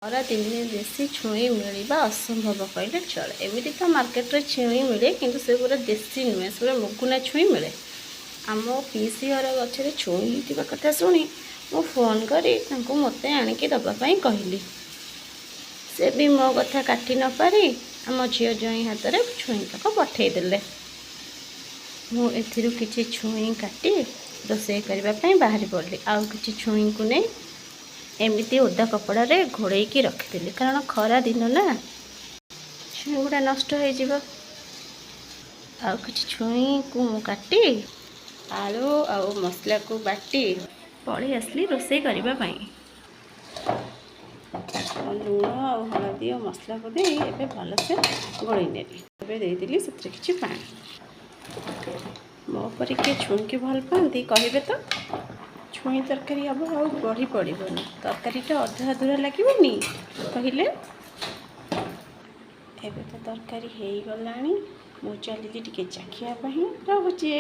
ଖରା ଦିନେ ଦେଶୀ ଛୁଇଁ ମିଳିବା ଅସମ୍ଭବ କହିଲେ ଚଳେ। ଏମିତି ତ ମାର୍କେଟରେ ଛୁଇଁ ମିଳେ, କିନ୍ତୁ ସେ ପୁରା ଦେଶୀ ନୁହେଁ, ସେ ପୁରା ମୁଗୁନା ଛୁଇଁ ମିଳେ। ଆମ ପିଇସି ଘର ଗଛରେ ଛୁଇଁ ହେଇଥିବା କଥା ଶୁଣି ମୁଁ ଫୋନ୍ କରି ତାଙ୍କୁ ମୋତେ ଆଣିକି ଦେବା ପାଇଁ କହିଲି। ସେ ବି ମୋ କଥା କାଟି ନ ପାରି ଆମ ଝିଅ ଜ୍ୱାଇଁ ହାତରେ ଛୁଇଁତକ ପଠାଇଦେଲେ। ମୁଁ ଏଥିରୁ କିଛି ଛୁଇଁ କାଟି ରୋଷେଇ କରିବା ପାଇଁ ବାହାରି ପଡ଼ିଲି। ଆଉ କିଛି ଛୁଇଁକୁ ନେଇ ଏମିତି ଓଦା କପଡ଼ାରେ ଘୋଡ଼େଇକି ରଖିଦେଲି, କାରଣ ଖରା ଦିନ ନା, ଛୁଇଁ ଗୁଡ଼ା ନଷ୍ଟ ହେଇଯିବ। ଆଉ କିଛି ଛୁଇଁକୁ ମୁଁ କାଟି ଆଳୁ ଆଉ ମସଲାକୁ ବାଟି ପଳେଇ ଆସିଲି ରୋଷେଇ କରିବା ପାଇଁ। ଲୁଣ ଆଉ ହଳଦୀ ଆଉ ମସଲାକୁ ଦେଇ ଏବେ ଭଲସେ ଗୋଳେଇ ନେଲି। ଏବେ ଦେଇଦେଲି ସେଥିରେ କିଛି ପାଣି। ମୋ ଉପରେ କିଏ ଛୁଇଁକି ଭଲ ପାଆନ୍ତି କହିବେ ତ? ଛୁଇଁ ତରକାରୀ ହେବ ଆଉ ବଢ଼ି ପଡ଼ିବନି, ତରକାରୀଟା ଅଧା ଅଧୁରା ଲାଗିବନି କହିଲେ। ଏବେ ତ ତରକାରୀ ହେଇଗଲାଣି, ମୁଁ ଚାଲିଲି ଟିକେ ଚାଖିବା ପାଇଁ। ରହୁଛି।